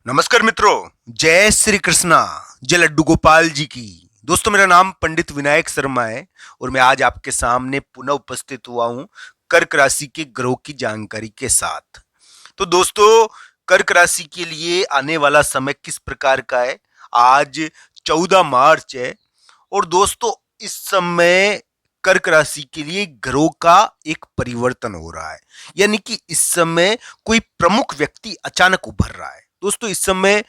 नमस्कार मित्रों, जय श्री कृष्णा, जय लड्डू गोपाल जी की। दोस्तों, मेरा नाम पंडित विनायक शर्मा है और मैं आज आपके सामने पुनः उपस्थित हुआ हूं कर्क राशि के ग्रहों की जानकारी के साथ। तो दोस्तों, कर्क राशि के लिए आने वाला समय किस प्रकार का है? आज 14 मार्च है और दोस्तों इस समय कर्क राशि के लिए ग्रहों का एक परिवर्तन हो रहा है, यानी कि इस समय कोई प्रमुख व्यक्ति अचानक उभर रहा है। दोस्तों इस समय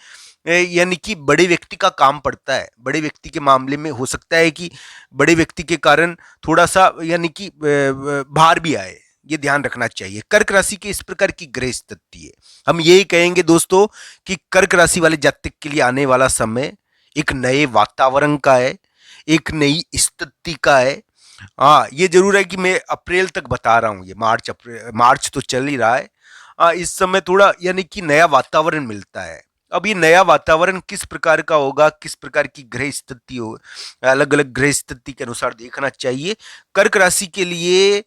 यानी कि बड़े व्यक्ति का काम पड़ता है। बड़े व्यक्ति के मामले में हो सकता है कि बड़े व्यक्ति के कारण थोड़ा सा यानी कि भार भी आए, ये ध्यान रखना चाहिए। कर्क राशि के इस प्रकार की ग्रह स्थिति है। हम यही कहेंगे दोस्तों कि कर्क राशि वाले जातक के लिए आने वाला समय एक नए वातावरण का है, एक नई स्थिति का है। हाँ, ये जरूर है कि मैं अप्रैल तक बता रहा हूँ, ये मार्च तो चल ही रहा है। इस समय थोड़ा यानी कि नया वातावरण मिलता है। अब ये नया वातावरण किस प्रकार का होगा, किस प्रकार की ग्रह स्थिति हो, अलग अलग ग्रह स्थिति के अनुसार देखना चाहिए। कर्क राशि के लिए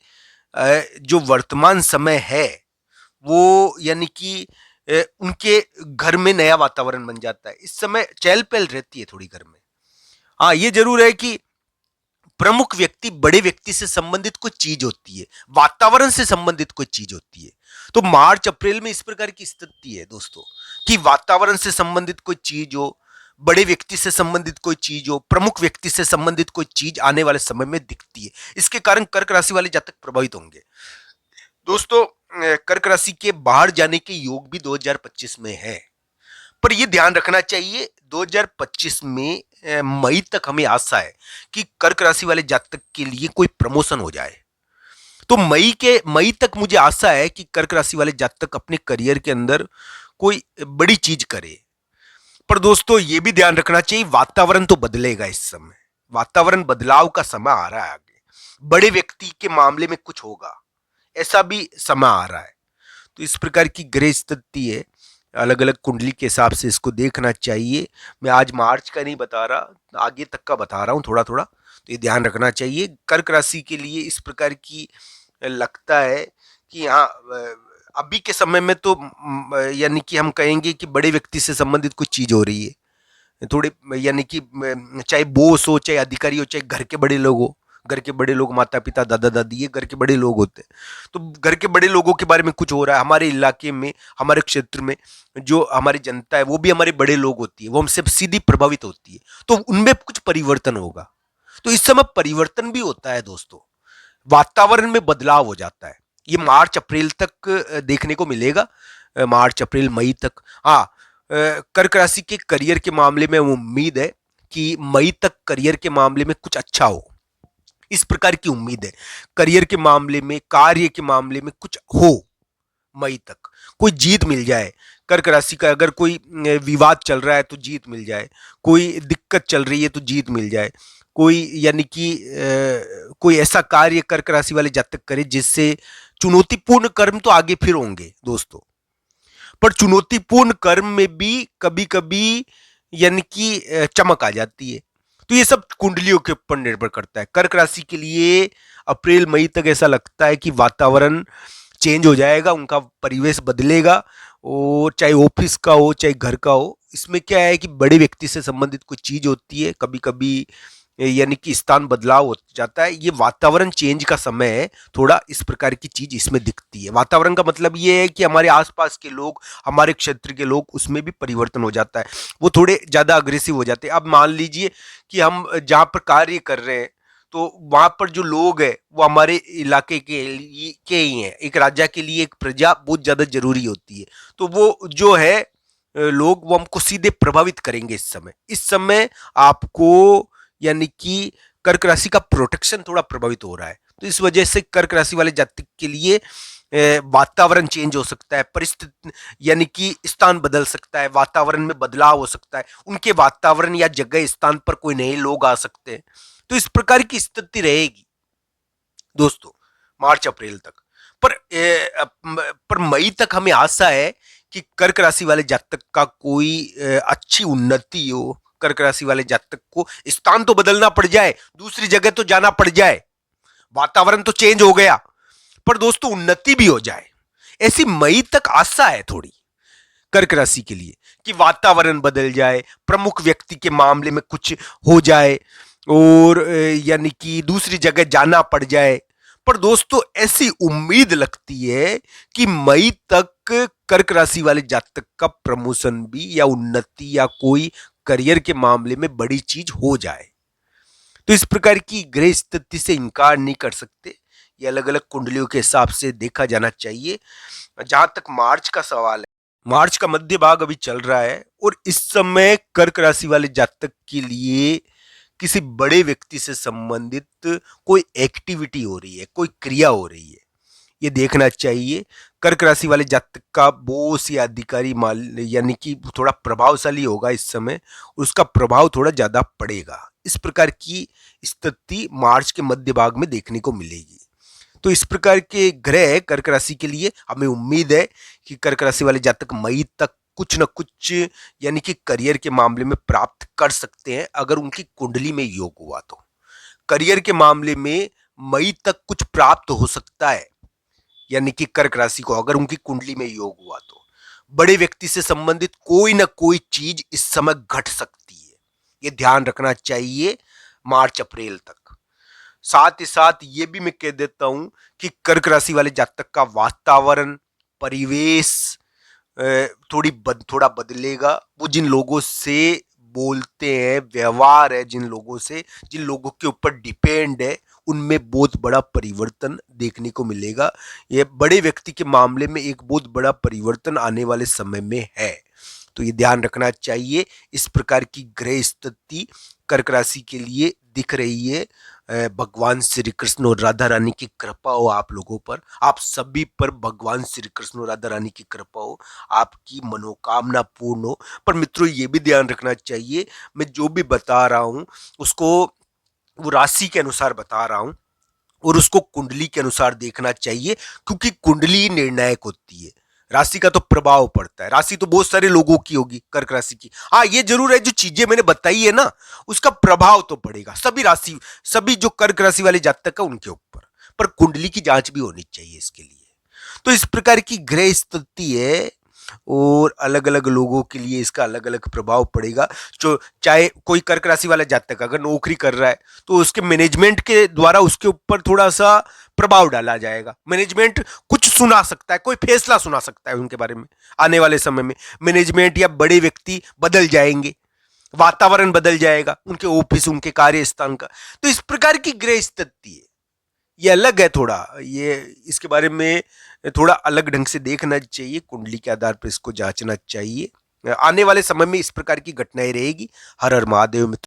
जो वर्तमान समय है वो यानी कि उनके घर में नया वातावरण बन जाता है। इस समय चहल पहल रहती है थोड़ी घर में। हाँ, ये जरूर है कि प्रमुख व्यक्ति बड़े व्यक्ति से संबंधित कोई चीज होती है, वातावरण से संबंधित कोई चीज होती है। तो मार्च अप्रैल में इस प्रकार की स्थिति है दोस्तों कि वातावरण से संबंधित कोई चीज हो, बड़े व्यक्ति से संबंधित कोई चीज हो, प्रमुख व्यक्ति से संबंधित कोई चीज आने वाले समय में दिखती है। इसके कारण कर्क राशि वाले जातक प्रभावित होंगे। दोस्तों, कर्क राशि के बाहर जाने के योग भी 2025 में है, पर यह ध्यान रखना चाहिए 2025 में मई तक हमें आशा है कि कर्क राशि वाले जातक के लिए कोई प्रमोशन हो जाए। तो मई तक मुझे आशा है कि कर्क राशि वाले जातक अपने करियर के अंदर कोई बड़ी चीज करे। पर दोस्तों ये भी ध्यान रखना चाहिए, वातावरण तो बदलेगा। इस समय वातावरण बदलाव का समय आ रहा है। आगे बड़े व्यक्ति के मामले में कुछ होगा, ऐसा भी समय आ रहा है। तो इस प्रकार की ग्रह स्थिति है, अलग अलग कुंडली के हिसाब से इसको देखना चाहिए। मैं आज मार्च का नहीं बता रहा, आगे तक का बता रहा हूँ थोड़ा थोड़ा। तो ये ध्यान रखना चाहिए। कर्क राशि के लिए इस प्रकार की लगता है कि हाँ, अभी के समय में तो यानी कि हम कहेंगे कि बड़े व्यक्ति से संबंधित कुछ चीज हो रही है थोड़े, यानी कि चाहे बॉस हो, चाहे अधिकारी हो, चाहे घर के बड़े लोग हो। घर के बड़े लोग, माता पिता, दादा दादी, ये घर के बड़े लोग होते हैं। तो घर के बड़े लोगों के बारे में कुछ हो रहा है हमारे इलाके में, हमारे क्षेत्र में। जो हमारी जनता है वो भी हमारे बड़े लोग होती है, वो हमसे सीधी प्रभावित होती है। तो उनमें कुछ परिवर्तन होगा। तो इस समय परिवर्तन भी होता है दोस्तों, वातावरण में बदलाव हो जाता है। ये मार्च अप्रैल तक देखने को मिलेगा, मार्च अप्रैल मई तक। हाँ, कर्क राशि के करियर के मामले में उम्मीद है कि मई तक करियर के मामले में कुछ अच्छा हो, इस प्रकार की उम्मीद है। करियर के मामले में, कार्य के मामले में कुछ हो, मई तक कोई जीत मिल जाए। कर्क राशि का अगर कोई विवाद चल रहा है तो जीत मिल जाए, कोई दिक्कत चल रही है तो जीत मिल जाए। कोई यानी कि कोई ऐसा कार्य कर्क राशि वाले जातक करे जिससे चुनौतीपूर्ण कर्म तो आगे फिर होंगे दोस्तों, पर चुनौतीपूर्ण कर्म में भी कभी कभी यानी कि चमक आ जाती है। तो ये सब कुंडलियों के ऊपर निर्भर करता है। कर्क राशि के लिए अप्रैल मई तक ऐसा लगता है कि वातावरण चेंज हो जाएगा, उनका परिवेश बदलेगा। और चाहे ऑफिस का हो, चाहे घर का हो, इसमें क्या है कि बड़े व्यक्ति से संबंधित कोई चीज होती है। कभी कभी यानी कि स्थान बदलाव हो जाता है। ये वातावरण चेंज का समय है, थोड़ा इस प्रकार की चीज इसमें दिखती है। वातावरण का मतलब ये है कि हमारे आसपास के लोग, हमारे क्षेत्र के लोग, उसमें भी परिवर्तन हो जाता है। वो थोड़े ज्यादा अग्रेसिव हो जाते हैं। अब मान लीजिए कि हम जहाँ पर कार्य कर रहे हैं तो वहां पर जो लोग हैं वो हमारे इलाके के ही हैं। एक राजा के लिए एक प्रजा बहुत ज्यादा जरूरी होती है। तो वो जो है लोग, वो हमको सीधे प्रभावित करेंगे। इस समय आपको यानी कि कर्क राशि का प्रोटेक्शन थोड़ा प्रभावित हो रहा है। तो इस वजह से कर्क राशि वाले जातक के लिए वातावरण चेंज हो सकता है, परिस्थिति यानी कि स्थान बदल सकता है, वातावरण में बदलाव हो सकता है, उनके वातावरण या जगह स्थान पर कोई नए लोग आ सकते हैं। तो इस प्रकार की स्थिति रहेगी दोस्तों मार्च अप्रैल तक। पर मई तक हमें आशा है कि कर्क राशि वाले जातक का कोई अच्छी उन्नति हो। कर्क राशि वाले जातक को स्थान तो बदलना पड़ जाए, दूसरी जगह तो जाना पड़ जाए, वातावरण तो चेंज हो गया, पर दोस्तों उन्नति भी हो जाए, ऐसी मई तक आशा है थोड़ी। कर्क राशि के लिए कि वातावरण बदल जाए, प्रमुख व्यक्ति के मामले में कुछ हो जाए और यानी कि दूसरी जगह जाना पड़ जाए। पर दोस्तों ऐसी उम्मीद लगती है कि मई तक कर्क राशि वाले जातक का प्रमोशन भी या उन्नति या कोई करियर के मामले में बड़ी चीज हो जाए। तो इस प्रकार की ग्रह स्थिति से इनकार नहीं कर सकते। ये अलग अलग कुंडलियों के हिसाब से देखा जाना चाहिए। जहां तक मार्च का सवाल है, मार्च का मध्य भाग अभी चल रहा है और इस समय कर्क राशि वाले जातक के लिए किसी बड़े व्यक्ति से संबंधित कोई एक्टिविटी हो रही है, कोई क्रिया हो रही है, ये देखना चाहिए। कर्क राशि वाले जातक का बॉस या अधिकारी माल यानी कि थोड़ा प्रभावशाली होगा इस समय, उसका प्रभाव थोड़ा ज्यादा पड़ेगा। इस प्रकार की स्थिति मार्च के मध्य भाग में देखने को मिलेगी। तो इस प्रकार के ग्रह कर्क राशि के लिए हमें उम्मीद है कि कर्क राशि वाले जातक मई तक कुछ न कुछ यानी कि करियर के मामले में प्राप्त कर सकते हैं, अगर उनकी कुंडली में योग हुआ तो। करियर के मामले में मई तक कुछ प्राप्त हो सकता है, यानी कि कर्क राशि को अगर उनकी कुंडली में योग हुआ तो। बड़े व्यक्ति से संबंधित कोई ना कोई चीज इस समय घट सकती है, ये ध्यान रखना चाहिए मार्च अप्रैल तक। साथ ही साथ ये भी मैं कह देता हूं कि कर्क राशि वाले जातक का वातावरण, परिवेश थोड़ा बदलेगा। वो जिन लोगों से बोलते हैं, व्यवहार है जिन लोगों से, जिन लोगों के ऊपर डिपेंड है, उनमें बहुत बड़ा परिवर्तन देखने को मिलेगा। ये बड़े व्यक्ति के मामले में एक बहुत बड़ा परिवर्तन आने वाले समय में है, तो ये ध्यान रखना चाहिए। इस प्रकार की ग्रह स्थिति कर्क राशि के लिए दिख रही है। भगवान श्री कृष्ण और राधा रानी की कृपा हो आप लोगों पर, आप सभी पर भगवान श्री कृष्ण और राधा रानी की कृपा हो, आपकी मनोकामना पूर्ण हो। पर मित्रों ये भी ध्यान रखना चाहिए, मैं जो भी बता रहा हूं उसको वो राशि के अनुसार बता रहा हूं और उसको कुंडली के अनुसार देखना चाहिए, क्योंकि कुंडली निर्णायक होती है। राशि का तो प्रभाव पड़ता है, राशि तो बहुत सारे लोगों की होगी कर्क राशि की। हाँ ये जरूर है, जो चीजें मैंने बताई है ना उसका प्रभाव तो पड़ेगा सभी राशि, सभी जो कर्क राशि वाले जातक है उनके ऊपर। पर कुंडली की जांच भी होनी चाहिए इसके लिए। तो इस प्रकार की ग्रह स्थिति है और अलग अलग लोगों के लिए इसका अलग अलग प्रभाव पड़ेगा। जो चाहे कोई कर्क राशि वाला जातक अगर नौकरी कर रहा है तो उसके मैनेजमेंट के द्वारा उसके ऊपर थोड़ा सा प्रभाव डाला जाएगा। मैनेजमेंट कुछ सुना सकता है, कोई फैसला सुना सकता है उनके बारे में। आने वाले समय में मैनेजमेंट या बड़े व्यक्ति बदल जाएंगे, वातावरण बदल जाएगा उनके ऑफिस, उनके कार्य स्थान का। तो इस प्रकार की ग्रह स्थिति है, ये अलग है थोड़ा, ये इसके बारे में थोड़ा अलग ढंग से देखना चाहिए, कुंडली के आधार पर इसको जांचना चाहिए। आने वाले समय में इस प्रकार की घटनाएं रहेगी। हर हर महादेव।